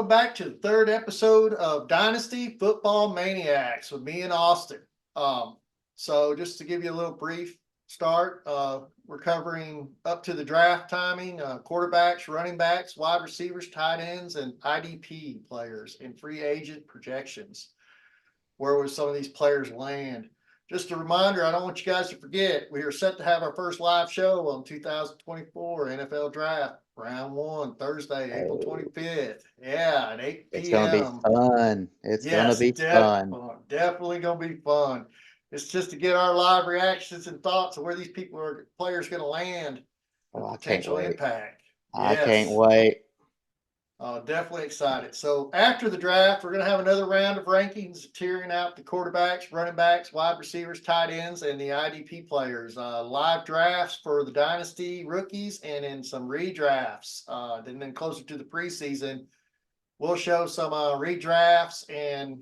welcome back to the third episode of Dynasty Football Maniacs with me and Austin. So just to give you a little brief start, we're covering up to the draft timing, quarterbacks, running backs, wide receivers, tight ends, and IDP players and free agent projections. Where will some of these players land? Just a reminder, I don't want you guys to forget, we are set to have our first live show on 2024 NFL Draft, round one, Thursday, April Oh, 25th. Yeah, at 8 it's gonna be p.m. fun. It's gonna Yes, be fun. definitely going to be fun. It's just to get our live reactions and thoughts of where these players going to land, the Oh, I can't potential wait. impact. I can't Yes. wait. Definitely excited. So after the draft, we're going to have another round of rankings, tearing out the quarterbacks, running backs, wide receivers, tight ends, and the IDP players. Live drafts for the dynasty rookies, and then some redrafts. Then closer to the preseason, we'll show some redrafts and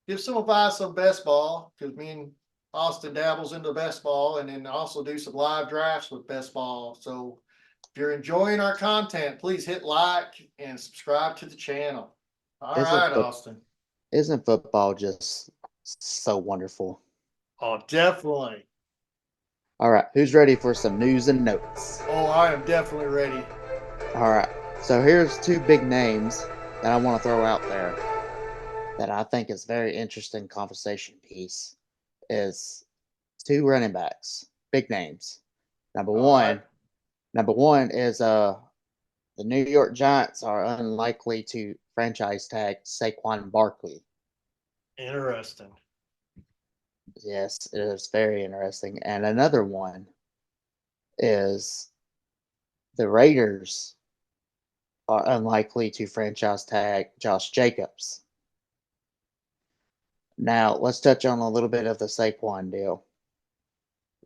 give some advice on best ball because me and Austin dabbles into best ball, and then also do some live drafts with best ball. So if you're enjoying our content, please hit like and subscribe to the channel. All Isn't right, foot Austin. isn't football just so wonderful? Oh, definitely. All right, who's ready for some news and notes? Oh, I am definitely ready. All right, so here's two big names that I want to throw out there that I think is very interesting conversation piece is two running backs, big names. Number All right. one, number one is the New York Giants are unlikely to franchise tag Saquon Barkley. Interesting. Yes, it is very interesting. And another one is the Raiders are unlikely to franchise tag Josh Jacobs. Now, let's touch on a little bit of the Saquon deal.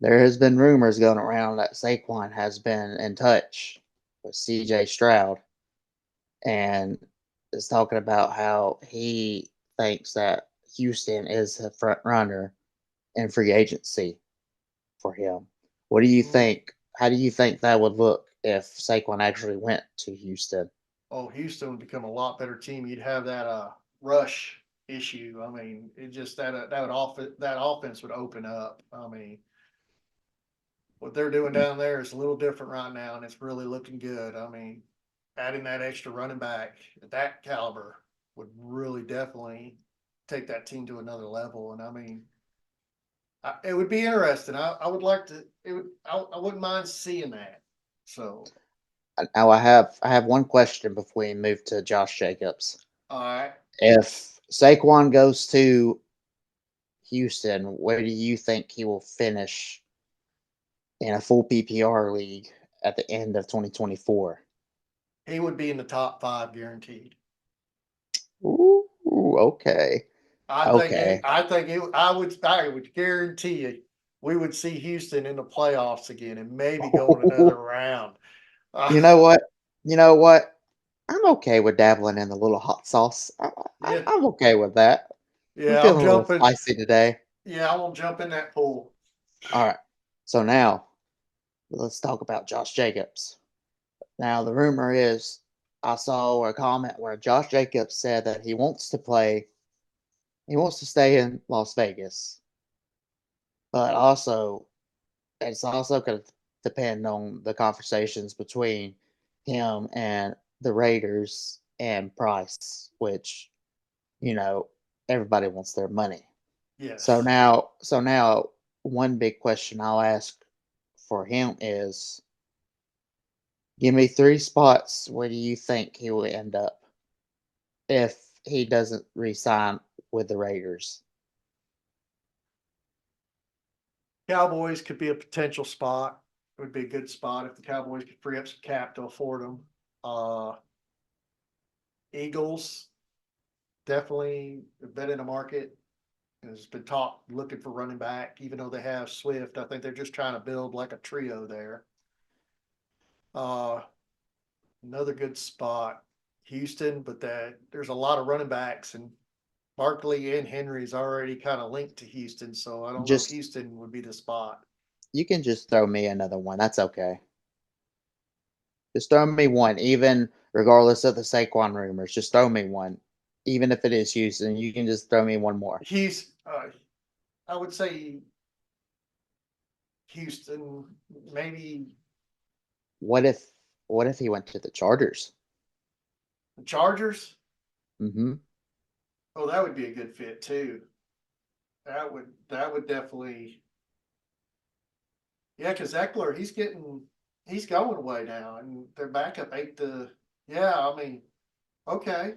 There has been rumors going around that Saquon has been in touch with CJ Stroud and is talking about how he thinks that Houston is a front runner in free agency for him. What do you Mm. think? How do you think that would look if Saquon actually went to Houston? Oh, Houston would become a lot better team. You'd have that rush issue. I mean, it just that offense would open up. I mean, what they're doing down there is a little different right now, and it's really looking good. I mean, adding that extra running back at that caliber would really definitely take that team to another level. And I mean, it would be interesting. I would like to. I wouldn't mind seeing that. So, Now I have one question before we move to Josh Jacobs. all right. If Saquon goes to Houston, where do you think he will finish in a full PPR league at the end of 2024? He would be in the top five guaranteed. Ooh, okay. Okay. I would guarantee you we would see Houston in the playoffs again and maybe going another round. You Uh, know what? You know what? I'm okay with dabbling in a little hot sauce. yeah, I'm okay with that. I'm yeah, I'm feeling a little jumping. spicy today. Yeah, I won't jump in that pool. All right. So now let's talk about Josh Jacobs. Now the rumor is I saw a comment where Josh Jacobs said that he wants to play, he wants to stay in Las Vegas, but also it's also going to depend on the conversations between him and the Raiders and Price, which everybody wants their money. So Yes. now, so now, one big question I'll ask for him is: give me three spots where do you think he will end up if he doesn't resign with the Raiders? Cowboys could be a potential spot. It would be a good spot if the Cowboys could free up some cap to afford them. Uh, Eagles definitely been in the market. There's been talk looking for running back, even though they have Swift. I think they're just trying to build like a trio there. Uh, Another good spot, Houston, but there's a lot of running backs, and Barkley and Henry's already kind of linked to Houston, so I don't know if Just Houston would be the spot. you can just throw me another one. That's okay. Just throw me one. Even regardless of the Saquon rumors. Just throw me one, even if it is Houston. You can just throw me one more. He's, I would say Houston, maybe What if what if he went to the Chargers? the Chargers. Hmm. Oh, that would be a good fit too. That would definitely, yeah, because Eckler, he's going away now, and their backup ain't the, yeah, I mean, okay.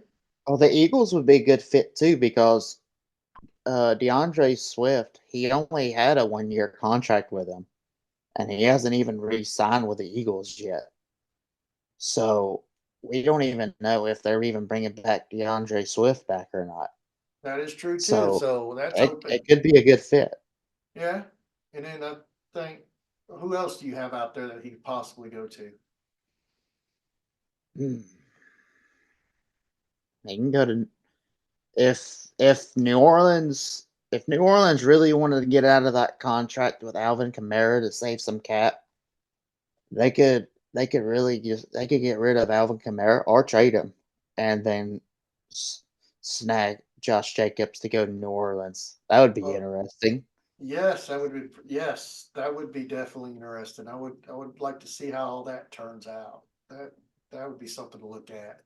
Oh, the Eagles would be a good fit too because DeAndre Swift, he only had a 1 year contract with him, and he hasn't even re-signed with the Eagles yet. So we don't even know if they're even bringing back DeAndre Swift back or not. That is true too. So So that's it open. could be a good fit. Yeah. And then I think, who else do you have out there that he could possibly go to? Hmm. He can go to if New Orleans really wanted to get out of that contract with Alvin Kamara to save some cap, they could get rid of Alvin Kamara or trade him, and then s- snag Josh Jacobs to go to New Orleans. That would be Oh, interesting. yes, that would be definitely interesting. I would like to see how all that turns out. That would be something to look at.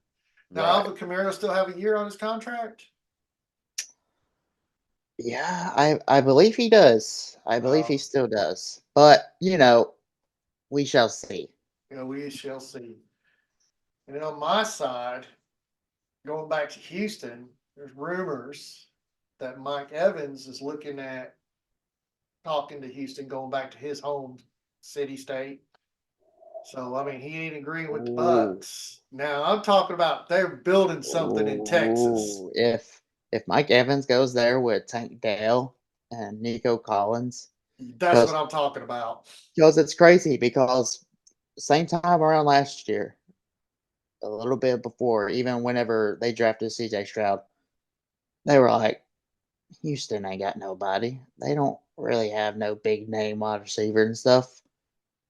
Now, Right. Alvin Kamara still have a year on his contract? Yeah, I believe he does. I believe he Oh, still does. But, we shall see. yeah, we shall see. And then on my side, going back to Houston, there's rumors that Mike Evans is looking at talking to Houston, going back to his home city state. So I mean, he ain't agreeing with the Ooh. Bucks. Now I'm talking about they're building something in Texas. Ooh. If Mike Evans goes there with Tank Dell and Nico Collins, That's what because I'm talking about. it's crazy because same time around last year, a little bit before, even whenever they drafted CJ Stroud, they were like, Houston ain't got nobody. They don't really have no big name wide receiver and stuff.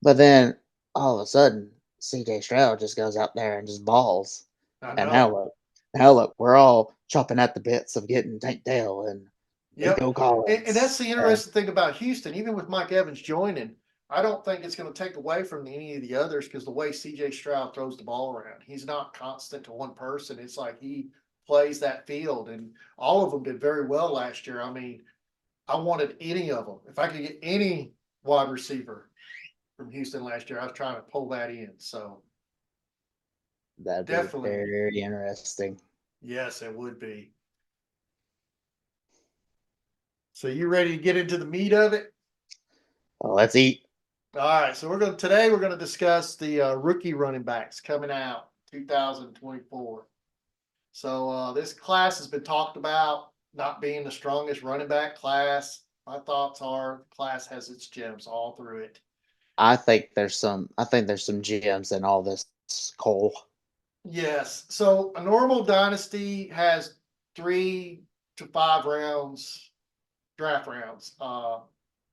But then all of a sudden, CJ Stroud just goes out there and just balls. I And know. now look, we're all chopping at the bits of getting Tank Dell and Yep. Nico And that's Collins. the And interesting thing about Houston. Even with Mike Evans joining, I don't think it's going to take away from any of the others because the way CJ Stroud throws the ball around, he's not constant to one person. It's like he plays that field, and all of them did very well last year. I mean, I wanted any of them. If I could get any wide receiver from Houston last year, I was trying to pull that in. So that'd be definitely, very interesting. yes, it would be. So you ready to get into the meat of it? Well, let's eat. All right. So we're going to discuss the rookie running backs coming out 2024. So this class has been talked about not being the strongest running back class. My thoughts are the class has its gems all through it. I think there's some gems in all this coal. Yes. So a normal dynasty has 3 to 5 rounds, draft rounds.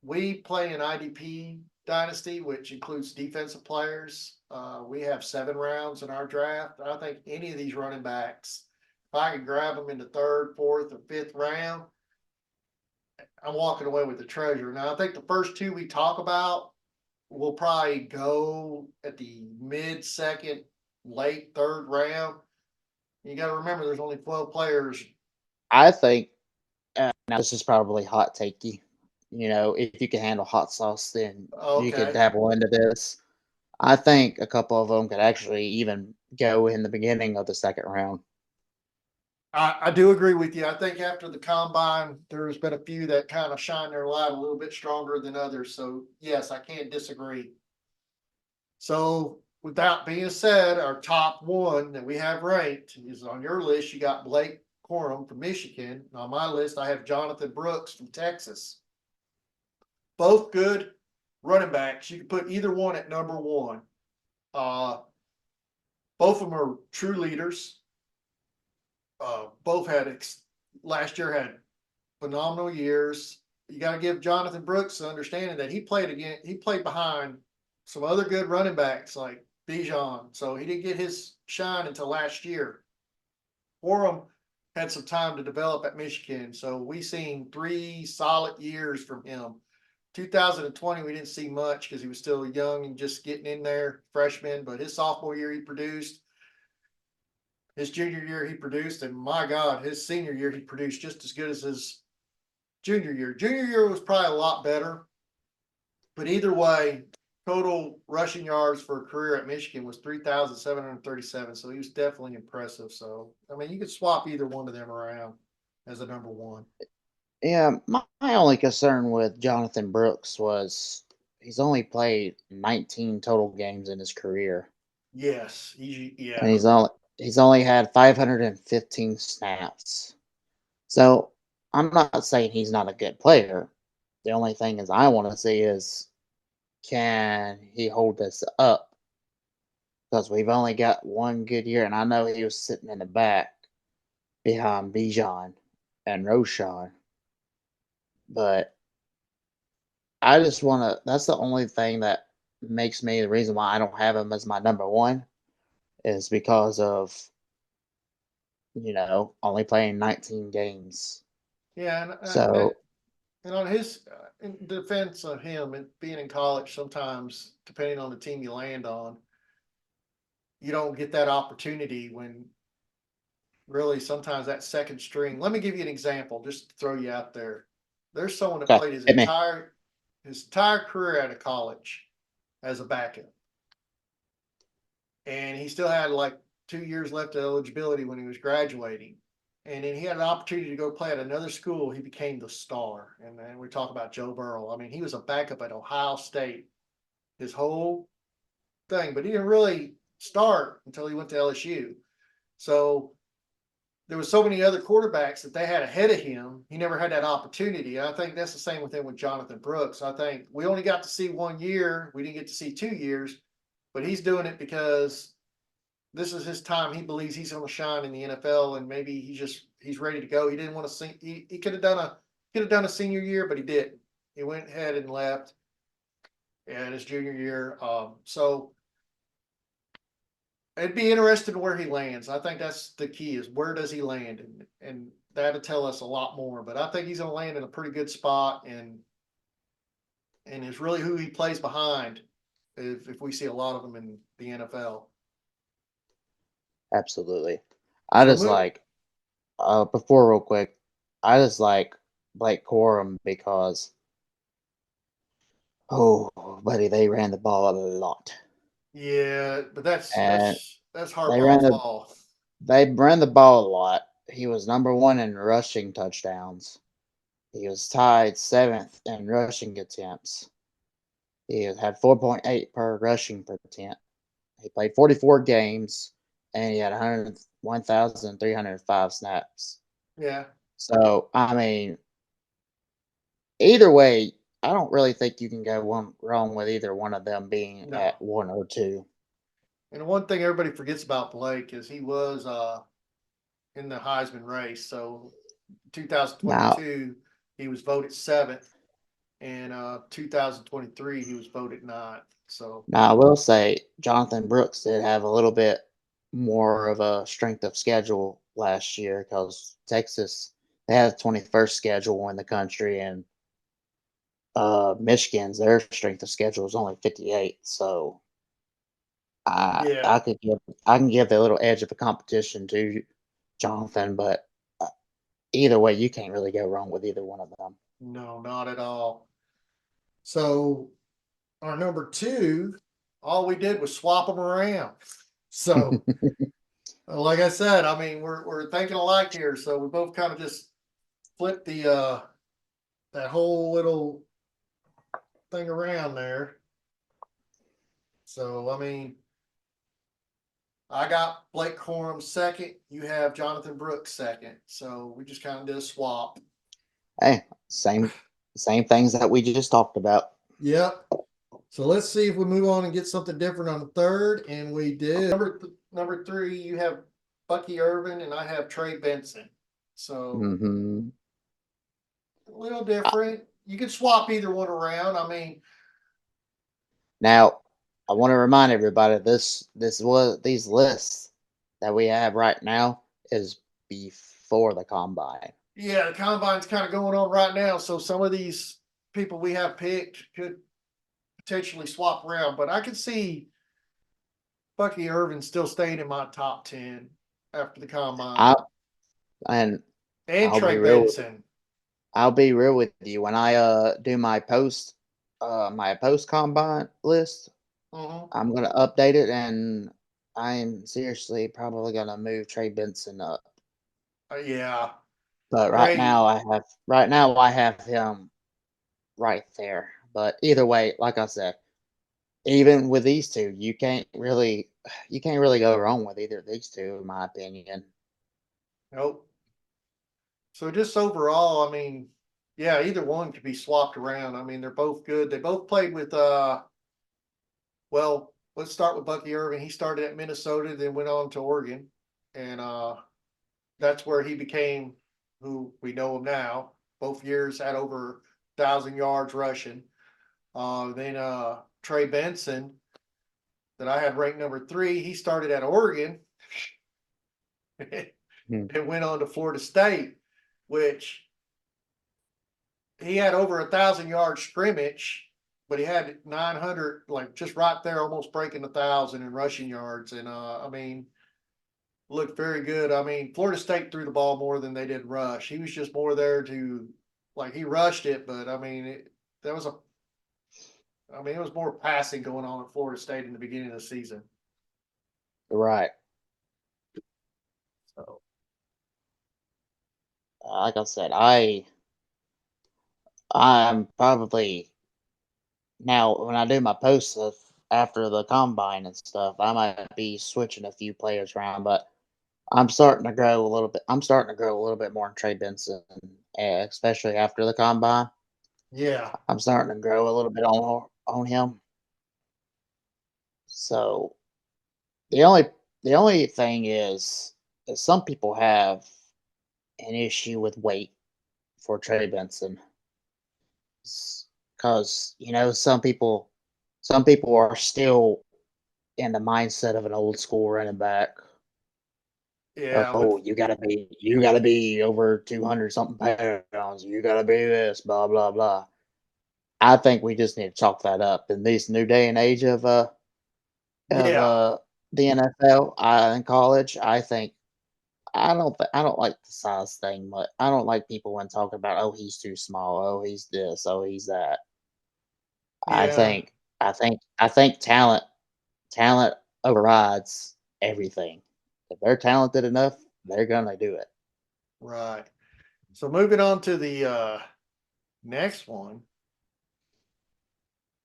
We play an IDP dynasty, which includes defensive players. We have 7 rounds in our draft. I think any of these running backs, if I can grab them in the third, fourth, or fifth round, I'm walking away with the treasure. Now, I think the first two we talk about will probably go at the mid second, late third round. You got to remember, there's only 12 players. I think now this is probably hot takey. If you can handle hot sauce, then you could Okay. dabble into this. I think a couple of them could actually even go in the beginning of the second round. I do agree with you. I think after the combine, there's been a few that kind of shine their light a little bit stronger than others. So, yes, I can't disagree. So, with that being said, our top one that we have ranked is on your list. You got Blake Corum from Michigan. On my list, I have Jonathan Brooks from Texas. Both good running backs. You can put either one at number one. Uh, both of them are true leaders. Both last year had phenomenal years. You got to give Jonathan Brooks the understanding that he played behind some other good running backs like Bijan. So he didn't get his shine until last year. Orem had some time to develop at Michigan. So we seen 3 solid years from him. 2020, we didn't see much because he was still young and just getting in there, freshman. But his sophomore year, he produced. His junior year, he produced. And my God, his senior year, he produced just as good as his junior year. Junior year was probably a lot better. But either way, total rushing yards for a career at Michigan was 3,737. So he was definitely impressive. So, I mean, you could swap either one of them around as a number one. Yeah, my only concern with Jonathan Brooks was he's only played 19 total games in his career, Yes. and Yeah. he's only had 515 snaps. So I'm not saying he's not a good player. The only thing is I want to see is can he hold this up? Because we've only got one good year, and I know he was sitting in the back behind Bijan and Roshan, but I just want to. That's the only thing that makes me the reason why I don't have him as my number one is because of only playing 19 games. Yeah. So And on his, in defense of him and being in college, sometimes, depending on the team you land on, you don't get that opportunity when really sometimes that second string. Let me give you an example, just to throw you out there. There's someone that okay, played hit me. his entire career out of college as a backup, and he still had like 2 years left of eligibility when he was graduating. And then he had an opportunity to go play at another school. He became the star. And then we talk about Joe Burrow. I mean, he was a backup at Ohio State his whole thing, but he didn't really start until he went to LSU. So there was so many other quarterbacks that they had ahead of him. He never had that opportunity. And I think that's the same with him with Jonathan Brooks. I think we only got to see 1 year. We didn't get to see 2 years, but he's doing it because this is his time. He believes he's going to shine in the NFL, and maybe he's ready to go. He didn't want to see. He could have done a senior year, but he didn't. He went ahead and left in his junior year. So it'd be interesting where he lands. I think that's the key: is where does he land, and that'll tell us a lot more. But I think he's going to land in a pretty good spot, and it's really who he plays behind. If we see a lot of them in the NFL. Absolutely. I So just like before real quick. I just like Blake Corum because buddy, they ran the ball a lot, yeah, but that's and that's that's they ran Harbaugh's the fault. they ran the ball a lot. He was number one in rushing touchdowns. He was tied seventh in rushing attempts. He had 4.8 per rushing per attempt. He played 44 games and he had 1,305 snaps. Yeah, So, I mean, either way, I don't really think you can go one wrong with either one of them being no. at one or two. And one thing everybody forgets about Blake is he was in the Heisman race. So Now, 2022 he was voted seventh, and 2023 he was voted ninth. So now I will say Jonathan Brooks did have a little bit more of a strength of schedule last year because Texas they had the 21st schedule in the country, and Michigan's their strength of schedule is only 58. So I yeah, I could give I can give the little edge of a competition to Jonathan, but either way, you can't really go wrong with either one of them. no, not at all. So our number two, all we did was swap them around. So like I said, I mean we're thinking alike here. So we both kind of just flipped the that whole little thing around there. So I mean, I got Blake Corum second. You have Jonathan Brooks second. So we just kind of did a swap. Hey, same things that we just talked about. Yep. So let's see if we move on and get something different on the third. And we did. Number three, you have Bucky Irvin, and I have Trey Benson. So Hmm. a little different. You can swap either one around. I mean, Now, I want to remind everybody this was these lists that we have right now is before the combine. Yeah, the combine's kind of going on right now, so some of these people we have picked could potentially swap around, but I could see Bucky Irvin still staying in my top 10 after the combine, I and and I'll be Trey real with Benson. I'll be real with you when I do my post combine list. Mhm. I'm gonna update it, and I'm seriously probably gonna move Trey Benson up. Yeah, But Trey. right now I have him right there. But either way, like I said, even with these two, you can't really go wrong with either of these two, in my opinion. Nope. So just overall, I mean, yeah, either one could be swapped around. I mean, they're both good. They both played with well, let's start with Bucky Irving. He started at Minnesota, then went on to Oregon. And that's where he became who we know him now. Both years had over 1,000 yards rushing. Then Trey Benson, that I had ranked number 3, he started at Oregon Hmm. and went on to Florida State, which he had over 1,000 yard scrimmage, but he had 900, like just right there, almost breaking 1,000 in rushing yards. And I mean, looked very good. I mean, Florida State threw the ball more than they did rush. He was just more there to, like, he rushed it, but I mean, that was a, I mean, it was more passing going on at Florida State in the beginning of the season. Right. So Like I said, I'm probably now when I do my posts of after the combine and stuff, I might be switching a few players around, but I'm starting to grow a little bit. I'm starting to grow a little bit more in Trey Benson, especially after the combine. yeah, I'm starting to grow a little bit on him. So the only the only thing is some people have an issue with weight for Trey Benson because some people are still in the mindset of an old school running back. Of, yeah, with oh, you gotta be over 200 something pounds. You gotta be this, blah blah blah. I think we just need to chalk that up in this new day and age of yeah, the NFL. In college, I think I don't like the size thing, but I don't like people when talking about, oh, he's too small, oh, he's this, oh, he's that. I yeah, think I think talent overrides everything. If they're talented enough, they're gonna do it. right. So moving on to the next one.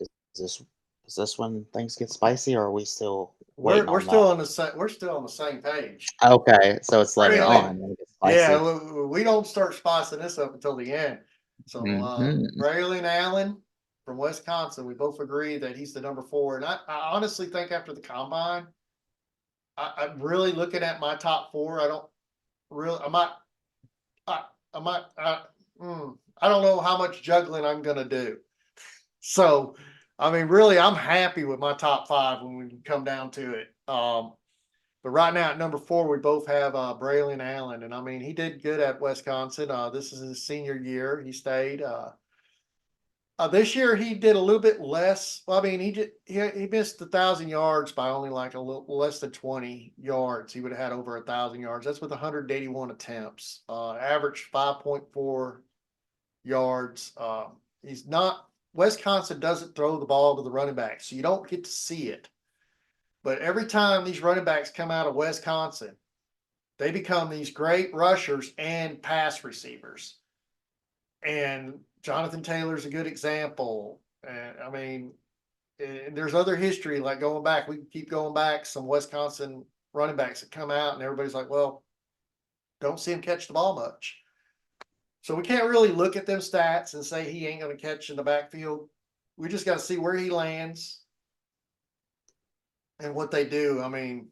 Is this is this when things get spicy, or are we still waiting We're on still that? on the same, we're still on the same page. Okay, so it's later Braylon, on when it gets yeah, spicy. we don't start spicing this up until the end. So Mhm. Braylon Allen from Wisconsin, we both agree that he's the number 4. And I honestly think after the combine, I'm really looking at my top 4. I don't really, I, I might, I don't know how much juggling I'm gonna do. So, I mean, really, I'm happy with my top 5 when we come down to it. But right now at number 4, we both have Braylon Allen, and I mean, he did good at Wisconsin. This is his senior year. He stayed. This year he did a little bit less. Well, I mean, he missed 1,000 yards by only like a little less than 20 yards. He would have had over 1,000 yards. That's with 181 attempts. Averaged 5.4 yards. He's not. Wisconsin doesn't throw the ball to the running back, so you don't get to see it. But every time these running backs come out of Wisconsin, they become these great rushers and pass receivers. And Jonathan Taylor's a good example. And I mean, and there's other history like going back. We can keep going back. Some Wisconsin running backs that come out, and everybody's like, "Well, don't see him catch the ball much." So we can't really look at them stats and say he ain't going to catch in the backfield. We just got to see where he lands and what they do. I mean,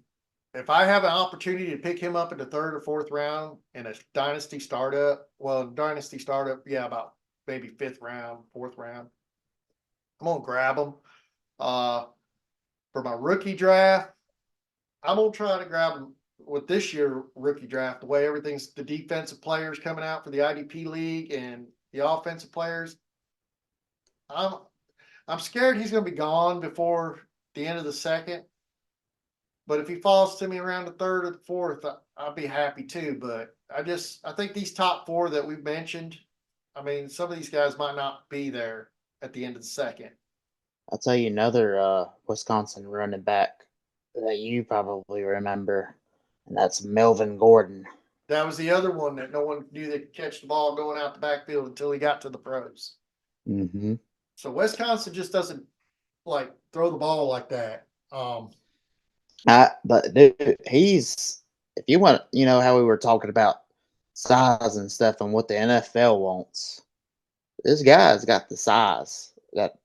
if I have an opportunity to pick him up in the 3rd or 4th round in a dynasty startup, well, dynasty startup, yeah, about maybe 5th round, 4th round, I'm gonna grab him. Uh, For my rookie draft, I'm gonna try to grab him with this year rookie draft. The way everything's the defensive players coming out for the IDP league and the offensive players. I'm I'm scared he's gonna be gone before the end of the second. But if he falls to me around the third or the fourth, I'll be happy too. But I think these top four that we've mentioned, I mean, some of these guys might not be there at the end of the second. I'll tell you another Wisconsin running back that you probably remember, and that's Melvin Gordon. That was the other one that no one knew they could catch the ball going out the backfield until he got to the pros. Mm-hmm. So Wisconsin just doesn't like throw the ball like that. But dude, he's if you want, how we were talking about size and stuff and what the NFL wants. This guy's got the size that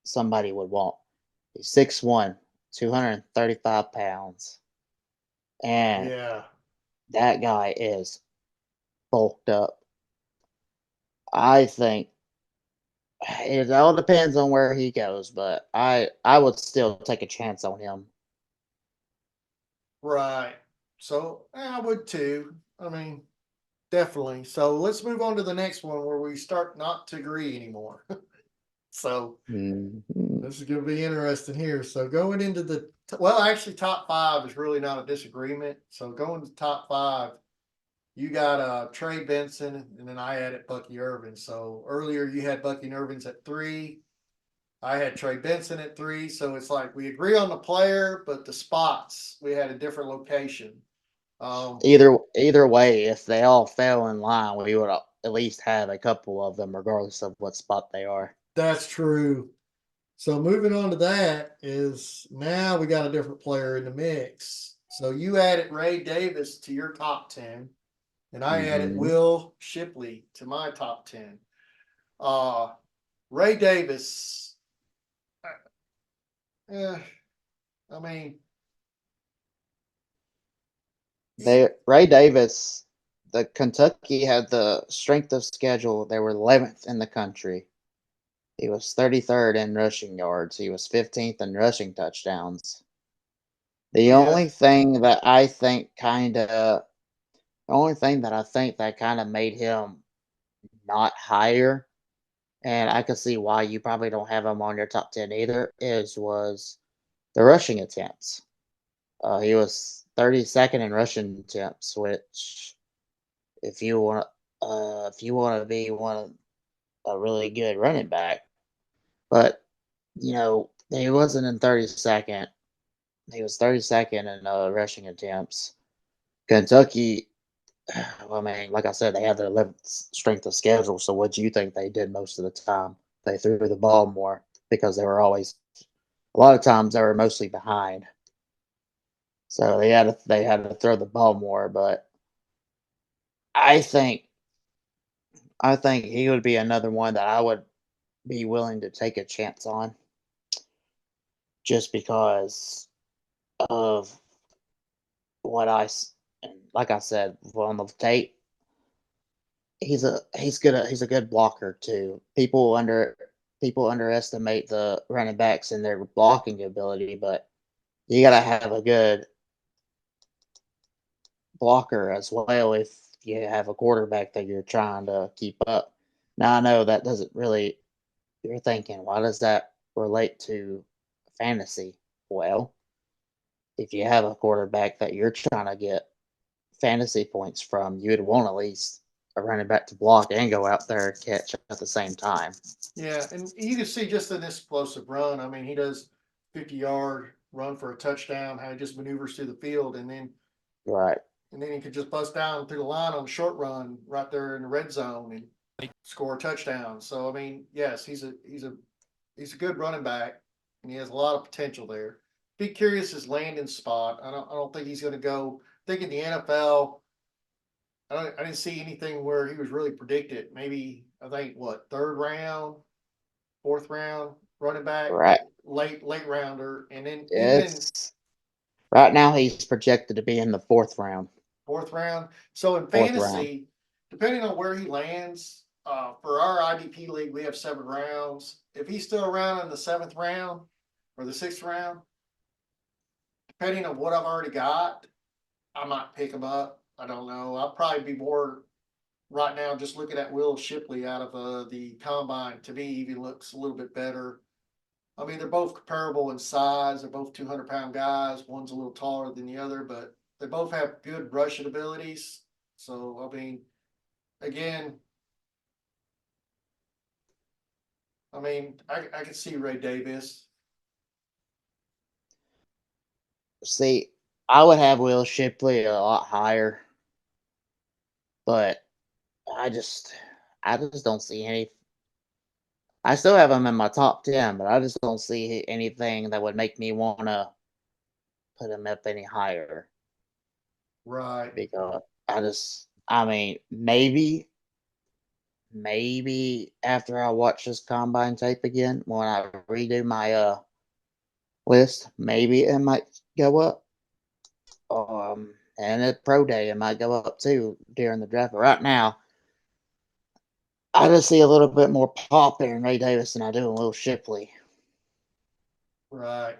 somebody would want. He's 6'1", 235 pounds, and Yeah. that guy is bulked up. I think it all depends on where he goes, but I would still take a chance on him. Right. So I would too. I mean, definitely. So let's move on to the next one where we start not to agree anymore. So Mhm. this is going to be interesting here. So going into well, actually, top five is really not a disagreement. So going to top five, you got Trey Benson, and then I added Bucky Irvin. So earlier you had Bucky Irvin's at 3. I had Trey Benson at 3. So it's like we agree on the player, but the spots we had a different location. Um, Either way, if they all fell in line, we would at least have a couple of them, regardless of what spot they are. that's true. So moving on to that is now we got a different player in the mix. So you added Ray Davis to your top 10, and I added Hmm. Will Shipley to my top 10. Uh, Ray Davis, eh, I mean, he, Ray Davis, the Kentucky had the strength of schedule. They were 11th in the country. He was 33rd in rushing yards. He was 15th in rushing touchdowns. The yeah, only thing that I think kind of, the only thing that I think that kind of made him not higher, and I can see why you probably don't have him on your top 10 either, was the rushing attempts. He was 32nd in rushing attempts, which if you want if you want to be one of a really good running back, but he wasn't in 32nd. He was 32nd in rushing attempts. Kentucky, I mean, like I said, they had the 11th strength of schedule. So what do you think they did most of the time? They threw the ball more because they were always a lot of times they were mostly behind. So they had to throw the ball more, but I think I think he would be another one that I would be willing to take a chance on just because of and like I said on the tape, he's a good blocker too. People underestimate the running backs and their blocking ability, but you gotta have a good blocker as well if you have a quarterback that you're trying to keep up. Now I know that doesn't really you're thinking, why does that relate to fantasy? Well, if you have a quarterback that you're trying to get fantasy points from, you'd want at least a running back to block and go out there and catch at the same time. yeah, and you can see just an explosive run. I mean, he does 50-yard run for a touchdown, how he just maneuvers through the field, Right. and then he could just bust down through the line on a short run right there in the red zone and score a touchdown. So I mean, yes, he's a good running back, and he has a lot of potential there. Be curious his landing spot. I don't think he's going to go. I think in the NFL, I didn't see anything where he was really predicted. Maybe I think what third round, fourth round running back, Right. late rounder, and then even It's right now he's projected to be in the fourth round. fourth round. So in Fourth round. fantasy, depending on where he lands, for our IDP league, we have 7 rounds. If he's still around in the 7th round or the 6th round, depending on what I've already got, I might pick him up. I don't know. I'll probably be more right now just looking at Will Shipley out of the combine. To me, even looks a little bit better. I mean, they're both comparable in size. They're both 200-pound guys. One's a little taller than the other, but they both have good rushing abilities. So, I mean, again, I can see Ray Davis. See, I would have Will Shipley a lot higher, but I just, I just don't see any. I still have him in my top 10, but I just don't see anything that would make me want to put him up any higher Right. because I mean, maybe after I watch this combine tape again, when I redo my list, maybe it might go up. And at pro day, it might go up too during the draft. But right now, I just see a little bit more pop in Ray Davis than I do in Will Shipley. Right.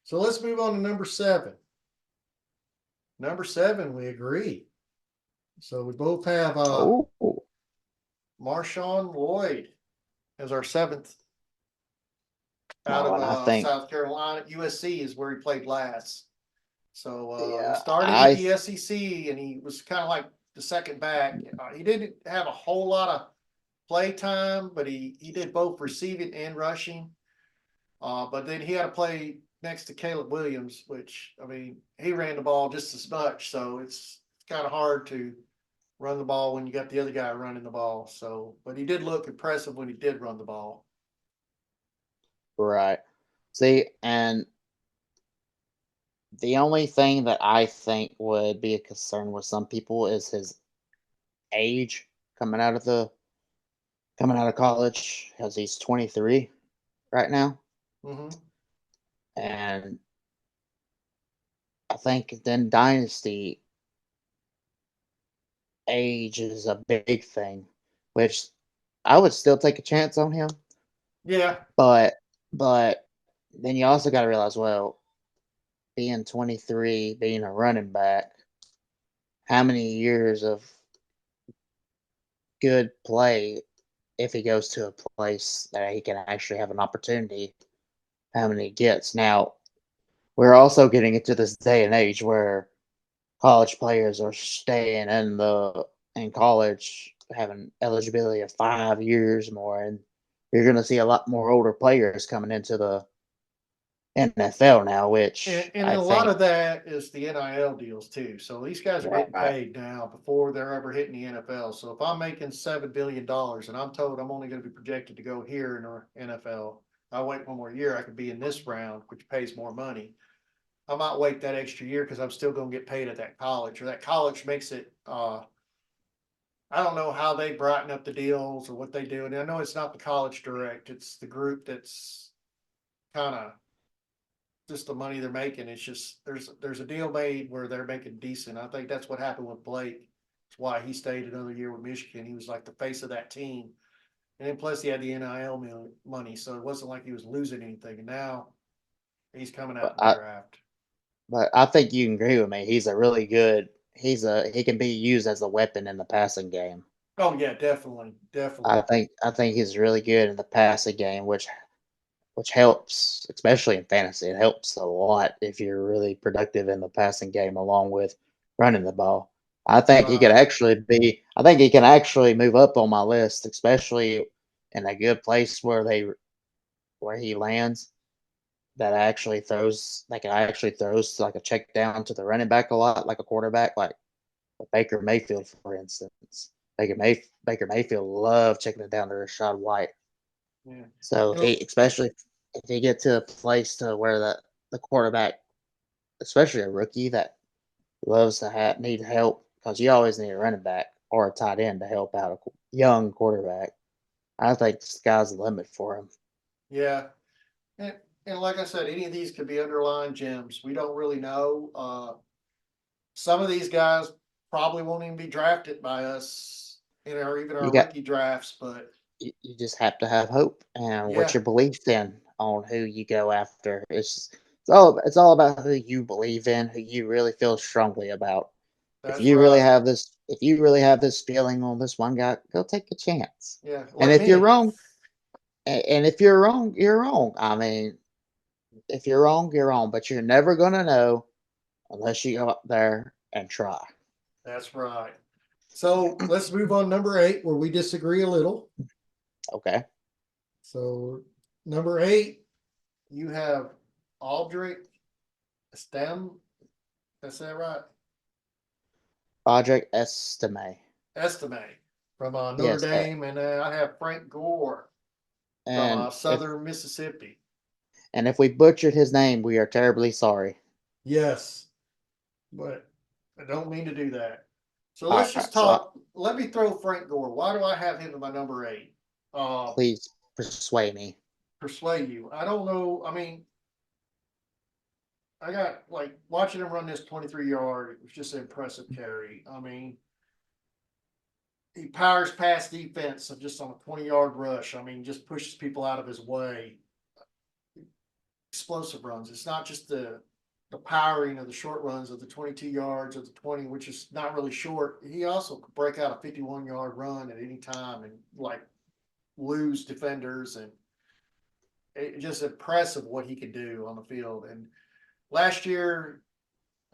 So let's move on to number 7. Number 7, we agree. So we both have Oh, Marshawn Lloyd as our 7th out no, of and I think, South Carolina. USC is where he played last. So he yeah, started at the SEC, and he was kind of like the second back. He didn't have a whole lot of play time, but he did both receiving and rushing. But then he had to play next to Caleb Williams, which, I mean, he ran the ball just as much. So it's kind of hard to run the ball when you got the other guy running the ball. So, but he did look impressive when he did run the ball. right. See, and the only thing that I think would be a concern with some people is his age coming out of college, because he's 23 right now, Mm-hmm. and I think then dynasty age is a big thing, which I would still take a chance on him, Yeah. but but then you also got to realize, well, being 23, being a running back, how many years of good play if he goes to a place that he can actually have an opportunity, how many he gets. Now, we're also getting into this day and age where college players are staying in college having eligibility of 5 years more, and you're going to see a lot more older players coming into the NFL now, which And I a lot think, of that is the NIL deals too. So these guys are getting right, paid now before they're ever hitting the NFL. So if I'm making $7 billion and I'm told I'm only going to be projected to go here in the NFL, I wait one more year, I could be in this round, which pays more money. I might wait that extra year because I'm still going to get paid at that college, or that college makes it. I don't know how they brighten up the deals or what they do, and I know it's not the college direct; it's the group that's kind of just the money they're making. It's just there's a deal made where they're making decent. I think that's what happened with Blake. That's why he stayed another year with Michigan. He was like the face of that team, and then plus he had the NIL money, so it wasn't like he was losing anything. And now he's coming out but in the draft. I think you can agree with me. He's a really good. He can be used as a weapon in the passing game. Oh yeah, definitely, definitely. I think he's really good in the passing game, which helps, especially in fantasy. It helps a lot if you're really productive in the passing game along with running the ball. Right. I think he can actually move up on my list, especially in a good place where he lands. That can actually throws like a check down to the running back a lot, like a quarterback, like Baker Mayfield, for instance. Baker Mayfield loved checking it down to Rashad White. Yeah. So You know, especially if they get to a place to where the quarterback, especially a rookie that loves to need help, because you always need a running back or a tight end to help out a young quarterback. I think the sky's the limit for him. yeah. And like I said, any of these could be underlying gems. We don't really know. Some of these guys probably won't even be drafted by us or even You our got rookie drafts. But you just have to have hope and what yeah, your beliefs in. on who you go after. It's all about who you believe in, who you really feel strongly about. That's right. If you really have this feeling on this one guy, go take a chance. Yeah, And like if you're me. wrong, and if you're wrong, you're wrong. I mean, if you're wrong, you're wrong, but you're never gonna know unless you go up there and try. That's right. So let's move on number 8, where we disagree a little. Okay. So number 8, you have Aldrich Stem. That's that right? Audrey Estime. Estime from Notre Yes. Dame, and I have Frank Gore from And Southern Mississippi. if we butchered his name, we are terribly sorry. Yes, but I don't mean to do that. So All let's just right. So talk. Let me throw Frank Gore. Why do I have him in my number 8? Uh, please persuade me. Persuade you. I don't know. I mean, I got like watching him run this 23-yard. It was just an impressive carry. I mean, he powers past defense of just on a 20-yard rush. I mean, just pushes people out of his way. Explosive runs. It's not just the powering of the short runs of the 22 yards or the 20, which is not really short. He also could break out a 51-yard run at any time and like lose defenders, and it's just impressive what he could do on the field. And last year,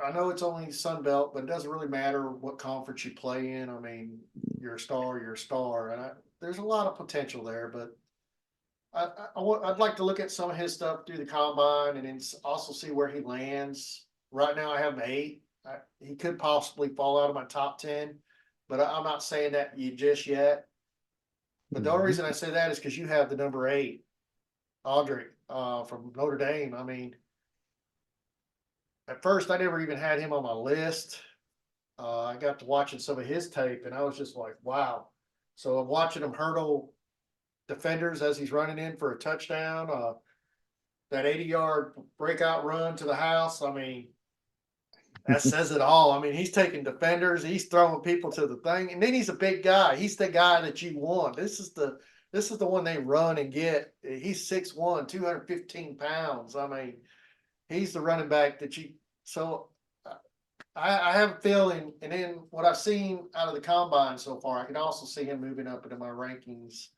I know it's only Sun Belt, but it doesn't really matter what conference you play in. I mean, you're a star, you're a star, and there's a lot of potential there. But I'd like to look at some of his stuff through the combine, and then also see where he lands. Right now, I have him 8. He could possibly fall out of my top 10, but I'm not saying that you just yet. But the only Mhm. reason I say that is because you have the number 8, Audrey, from Notre Dame. I mean, at first, I never even had him on my list. I got to watching some of his tape, and I was just like, wow. So I'm watching him hurdle defenders as he's running in for a touchdown. That 80-yard breakout run to the house. I mean, that says it all. I mean, he's taking defenders, he's throwing people to the thing, and then he's a big guy. He's the guy that you want. This is the one they run and get. He's 6'1", 215 pounds. I mean, he's the running back that you. So I have a feeling, and then what I've seen out of the combine so far, I can also see him moving up into my rankings.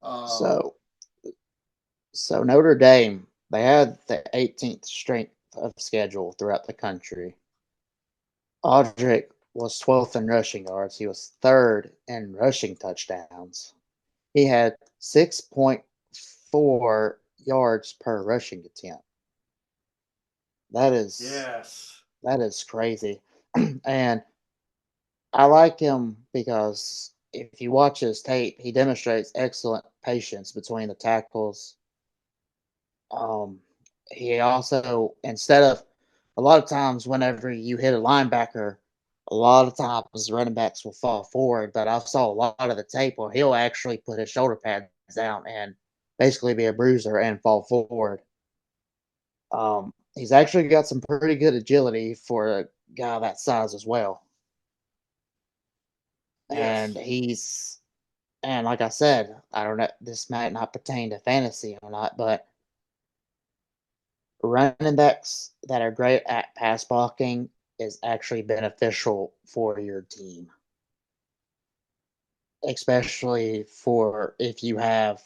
Uh, So Notre Dame, they had the 18th strength of schedule throughout the country. Audric was 12th in rushing yards. He was third in rushing touchdowns. He had 6.4 yards per rushing attempt. That is yes, that is crazy. And I like him because if you watch his tape, he demonstrates excellent patience between the tackles. Um, he also, instead of a lot of times, whenever you hit a linebacker, a lot of times running backs will fall forward. But I saw a lot of the tape where he'll actually put his shoulder pads down and basically be a bruiser and fall forward. He's actually got some pretty good agility for a guy that size as well. And yes, like I said, I don't know, this might not pertain to fantasy or not, but running backs that are great at pass blocking is actually beneficial for your team, especially for if you have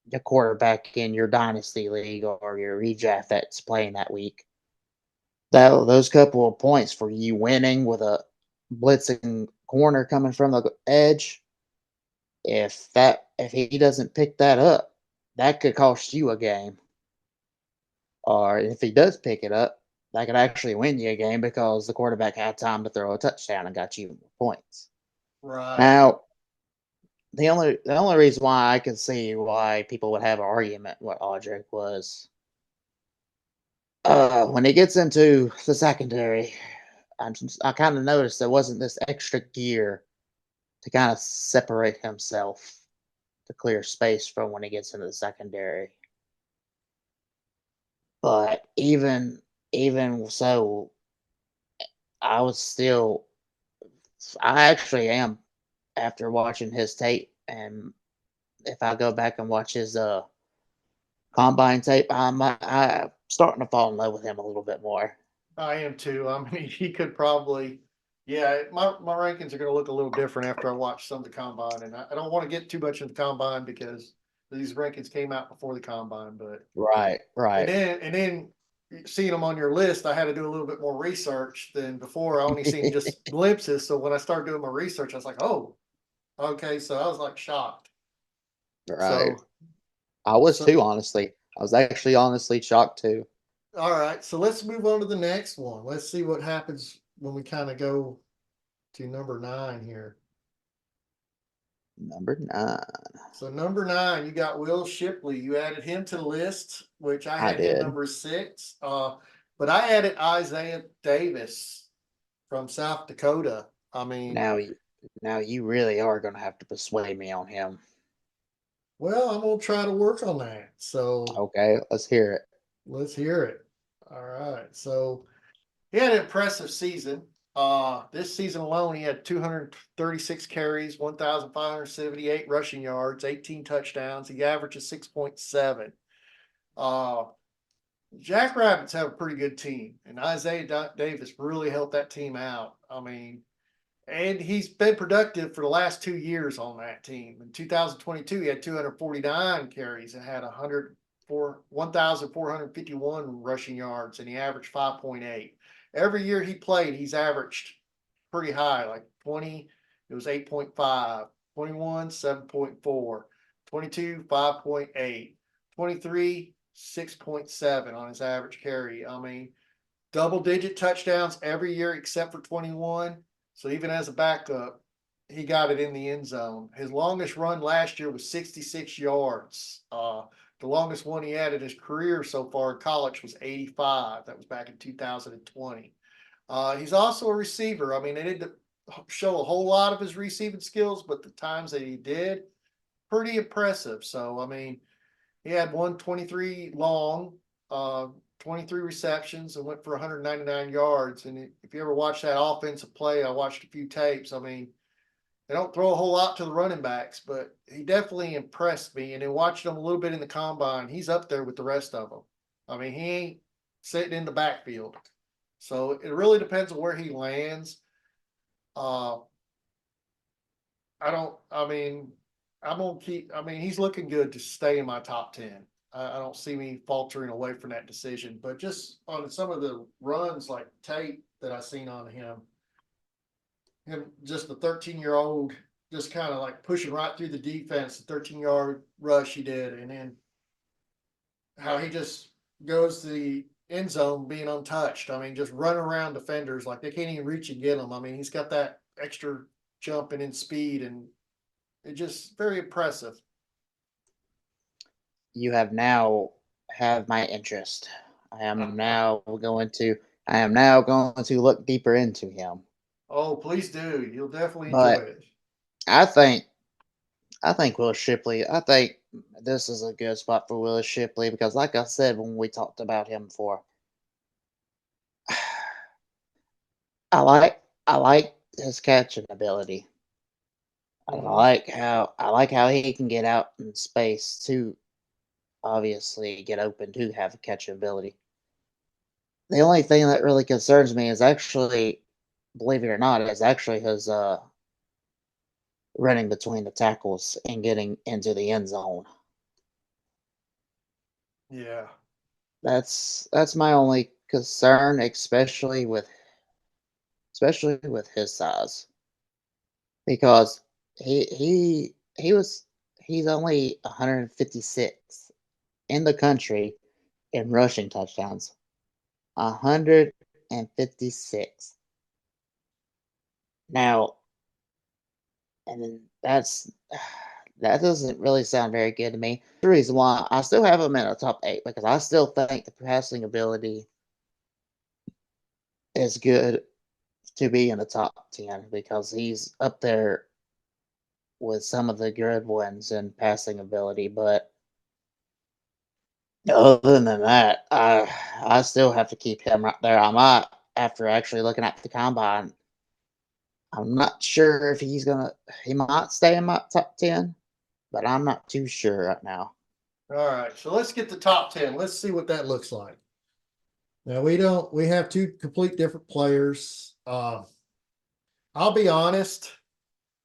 the quarterback in your dynasty league or your redraft that's playing that week. Those couple of points for you winning with a blitzing corner coming from the edge, if he doesn't pick that up, that could cost you a game. Or if he does pick it up, that could actually win you a game because the quarterback had time to throw a touchdown and got you more points. right. Now, the only reason why I can see why people would have an argument with Audric was when he gets into the secondary, I kind of noticed there wasn't this extra gear to kind of separate himself to clear space from when he gets into the secondary. But even so, I was still I actually am after watching his tape, and if I go back and watch his combine tape, I'm starting to fall in love with him a little bit more. I am too. I mean, he could probably, yeah, my rankings are going to look a little different after I watch some of the combine. And I don't want to get too much into the combine because these rankings came out before the combine. But, Right, right. and then seeing them on your list, I had to do a little bit more research than before. I only seen just glimpses. So when I started doing my research, I was like, oh, okay. So I was like shocked. Right. So, I was so too, honestly. I was actually honestly shocked too. all right. So let's move on to the next one. Let's see what happens when we kind of go to number 9 here. Number 9. So number 9, you got Will Shipley. You added him to the list, which I I had him did. number 6. But I added Isaiah Davis from South Dakota. I mean, Now you now you really are gonna have to persuade me on him. well, I'm gonna try to work on that. So Okay, let's hear it. let's hear it. All right. So he had an impressive season. This season alone, he had 236 carries, 1,578 rushing yards, 18 touchdowns. He averages 6.7. Uh, Jackrabbits have a pretty good team, and Isaiah Davis really helped that team out. I mean, and he's been productive for the last 2 years on that team. In 2022, he had 249 carries and had 1,451 rushing yards, and he averaged 5.8. Every year he played, he's averaged pretty high, like 20, it was 8.5, 21, 7.4, 22, 5.8, 23, 6.7 on his average carry. I mean, double digit touchdowns every year except for 21. So even as a backup, he got it in the end zone. His longest run last year was 66 yards. The longest one he had in his career so far in college was 85. That was back in 2020. He's also a receiver. I mean, they didn't show a whole lot of his receiving skills, but the times that he did, pretty impressive. So, I mean, he had 123 long, 23 receptions, and went for 199 yards. And if you ever watch that offensive play, I watched a few tapes. I mean, they don't throw a whole lot to the running backs, but he definitely impressed me. And then watching him a little bit in the combine, he's up there with the rest of them. I mean, he ain't sitting in the backfield. So it really depends on where he lands. Uh, I don't. I mean, I'm gonna keep. I mean, he's looking good to stay in my top 10. I don't see me faltering away from that decision. But just on some of the runs, like tape that I seen on him just the 13-year-old, just kind of like pushing right through the defense, the 13-yard rush he did, and then how he just goes to the end zone being untouched. I mean, just running around defenders like they can't even reach and get him. I mean, he's got that extra jumping in speed, and it's just very impressive. You have now have my interest. I am now going to look deeper into him. Oh, please do. You'll definitely enjoy But it. I think I think Will Shipley. I think this is a good spot for Willis Shipley because, like I said when we talked about him before, I like his catching ability. Hmm. I like how he can get out in space to obviously get open to have catching ability. The only thing that really concerns me is actually, believe it or not, is actually his running between the tackles and getting into the end zone. Yeah. That's my only concern, especially with his size, because he was he's only 156 in the country in rushing touchdowns. 156. Now, and then that doesn't really sound very good to me. The reason why I still have him in a top 8 because I still think the passing ability is good to be in the top 10 because he's up there with some of the good ones in passing ability. But other than that, I still have to keep him right there. I might, after actually looking at the combine, I'm not sure if he might stay in my top 10, but I'm not too sure right now. All right, so let's get the top 10. Let's see what that looks like. Now we have two complete different players. I'll be honest,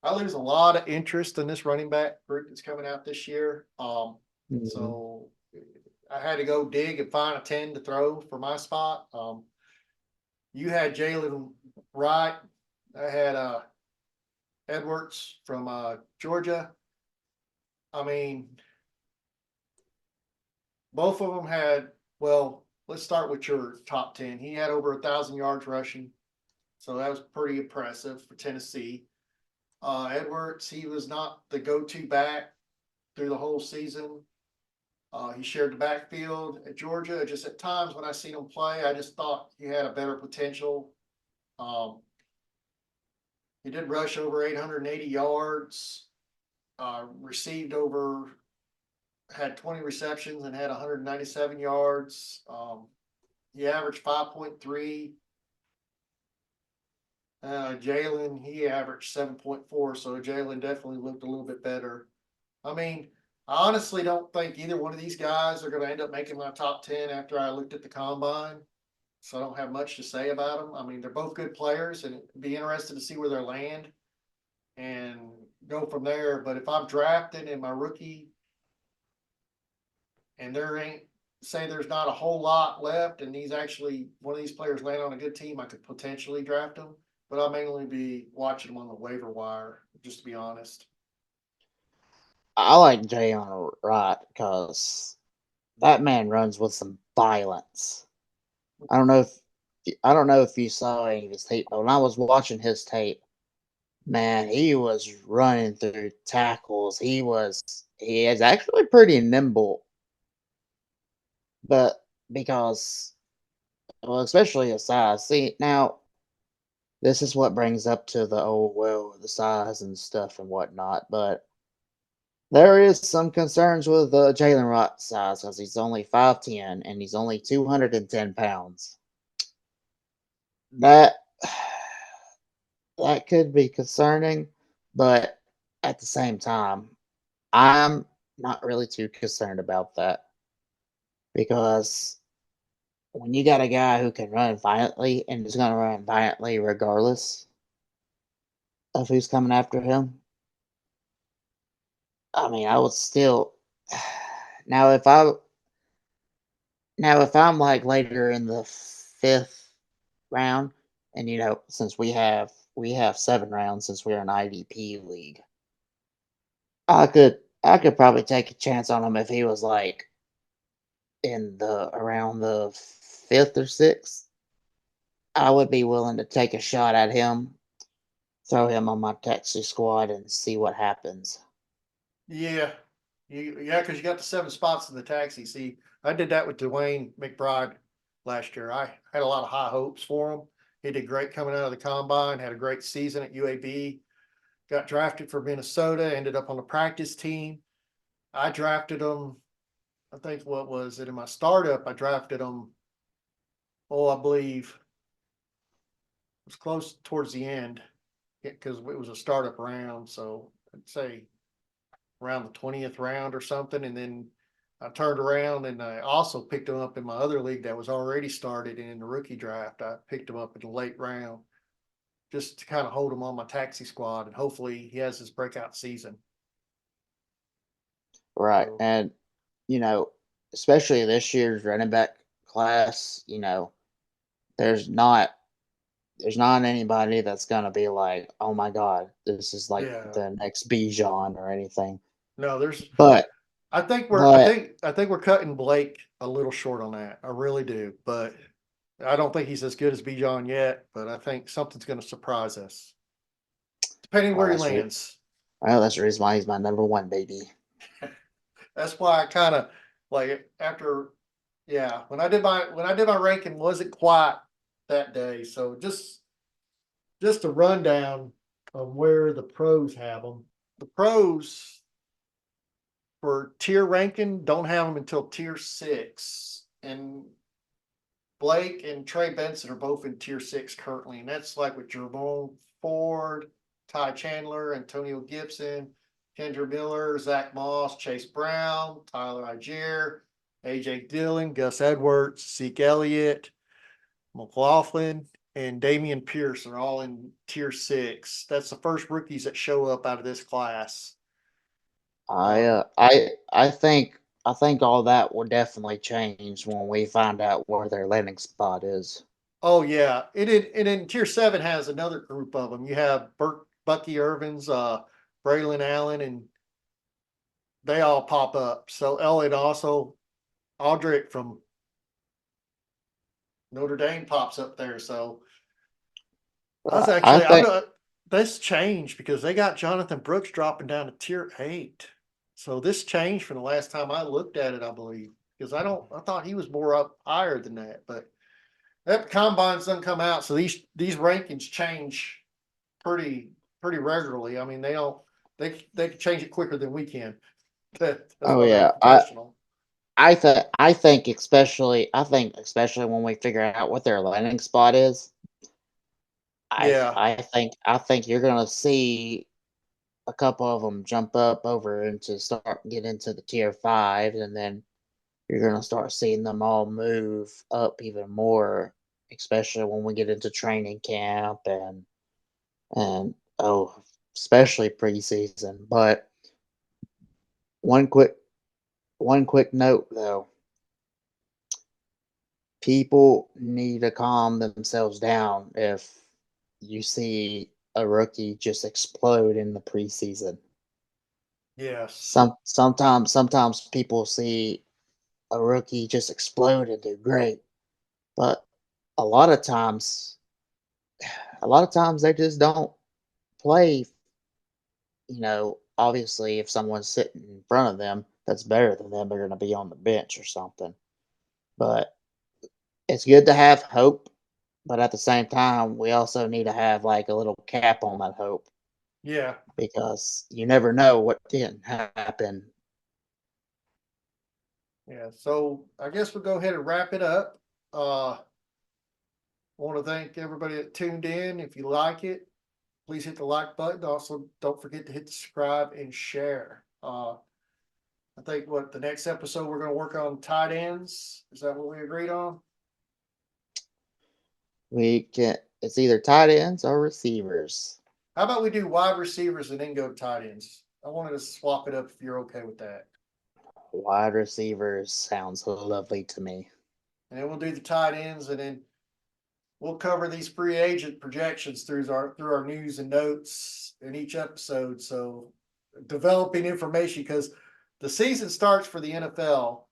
I lose a lot of interest in this running back group that's coming out this year. Mhm. So I had to go dig and find a 10 to throw for my spot. You had Jalen Wright. I had Edwards from Georgia. I mean, both of them had, well, let's start with your top 10. He had over 1,000 yards rushing. So that was pretty impressive for Tennessee. Edwards, he was not the go-to back through the whole season. He shared the backfield at Georgia. Just at times when I seen him play, I just thought he had a better potential. Um, he did rush over 880 yards, received over, had 20 receptions and had 197 yards. He averaged 5.3. Jalen, he averaged 7.4. So Jalen definitely looked a little bit better. I mean, I honestly don't think either one of these guys are going to end up making my top 10 after I looked at the combine. So I don't have much to say about them. I mean, they're both good players and it'd be interested to see where they land and go from there. But if I'm drafted in my rookie and there ain't, say there's not a whole lot left and these actually, one of these players land on a good team, I could potentially draft them. But I'll mainly be watching them on the waiver wire, just to be honest. I like Jalen Wright because that man runs with some violence. I don't know if I don't know if you saw any of his tape, but when I was watching his tape, man, he was running through tackles. He is actually pretty nimble, but because well, especially his size. See, now this is what brings up to the oh well, the size and stuff and whatnot, but there is some concerns with Jalen Wright's size because he's only 5'10" and he's only 210 pounds. That that could be concerning, but at the same time, I'm not really too concerned about that because when you got a guy who can run violently and is going to run violently regardless of who's coming after him, I mean, I would still. Now, if I'm like later in the fifth round, and since we have 7 rounds since we're an IDP league, I could probably take a chance on him if he was like in the around the fifth or sixth. I would be willing to take a shot at him, throw him on my taxi squad, and see what happens. Yeah. Yeah, because you got the 7 spots in the taxi. See, I did that with Dwayne McBride last year. I had a lot of high hopes for him. He did great coming out of the combine, had a great season at UAB, got drafted for Minnesota, ended up on the practice team. I drafted him, I think what was it in my startup? I drafted him, oh, I believe it was close towards the end because it was a startup round. So I'd say around the 20th round or something. And then I turned around and I also picked him up in my other league that was already started. And in the rookie draft, I picked him up in the late round just to kind of hold him on my taxi squad. And hopefully he has his breakout season. Right, So, and you know, especially this year's running back class, there's not there's not anybody that's gonna be like, oh my god, this is like yeah, the next Bijan or anything. no, But but I think we're cutting Blake a little short on that. I really do. But I don't think he's as good as Bijan yet, but I think something's going to surprise us, depending well, where he lands. that's the reason why he's my number one baby. That's why I kind of like after, yeah, when I did my ranking wasn't quite that day. So just a rundown of where the pros have them. The pros for tier ranking don't have them until tier 6, and Blake and Trey Benson are both in tier 6 currently, and that's like with Jerome Ford, Ty Chandler, Antonio Gibson. Kendra Miller, Zach Moss, Chase Brown, Tyler Algier, AJ Dillon, Gus Edwards, Zeke Elliott, McLaughlin, and Damian Pierce are all in tier 6. That's the first rookies that show up out of this class. I think all that will definitely change when we find out where their landing spot is. Oh yeah, and in tier 7 has another group of them. You have Bucky Irvins, Braylon Allen, and they all pop up. So Elliott also Aldrich from Notre Dame pops up there. So I was I actually I'm think not this changed because they got Jonathan Brooks dropping down to tier 8. So this changed from the last time I looked at it, I believe. Because I thought he was more up higher than that, but that combines doesn't come out, so these rankings change pretty regularly. I mean, they can change it quicker than we can. That's oh why they're yeah, professional. I think especially when we figure out what their landing spot is, Yeah, I think you're gonna see a couple of them jump up over into start get into the tier 5, and then you're gonna start seeing them all move up even more, especially when we get into training camp and oh, especially preseason. But one quick one quick note though, people need to calm themselves down if you see a rookie just explode in the preseason. yes, Sometimes people see a rookie just explode and do great, but a lot of times a lot of times they just don't play. Obviously, if someone's sitting in front of them that's better than them, they're going to be on the bench or something. But it's good to have hope, but at the same time, we also need to have like a little cap on that hope yeah, because you never know what can happen. yeah. So I guess we'll go ahead and wrap it up. I want to thank everybody that tuned in. If you like it, please hit the like button. Also, don't forget to hit the subscribe and share. I think what the next episode we're going to work on tight ends. Is that what we agreed on? It's either tight ends or receivers. How about we do wide receivers and then go tight ends? I wanted to swap it up if you're okay with that. Wide receivers sounds lovely to me. And then we'll do the tight ends and then we'll cover these free agent projections through our news and notes in each episode. So developing information because the season starts for the NFL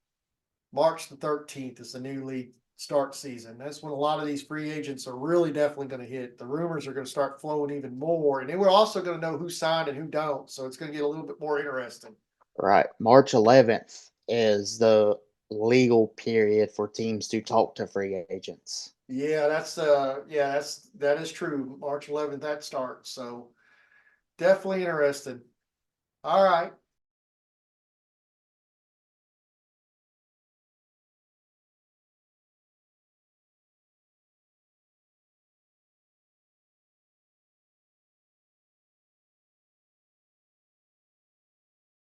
March the 13th is the new league start season. That's when a lot of these free agents are really definitely going to hit. The rumors are going to start flowing even more, and then we're also going to know who signed and who don't. So it's going to get a little bit more interesting. Right. March 11th is the legal period for teams to talk to free agents. Yeah, that is true. March 11th that starts. So definitely interested. All right.